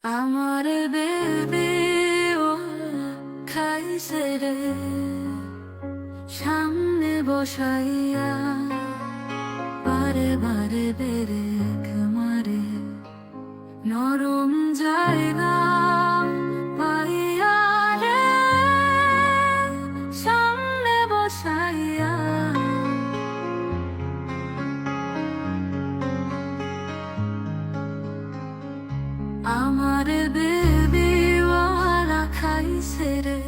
আমার বেবি ও খাইছে রে সামনে বসাইয়া বারে বারে বেরেক মারে নরম জায়গা পাইয়া রে সামনে বসাইয়া আমার বেবি ওয়ালা খাইছে রে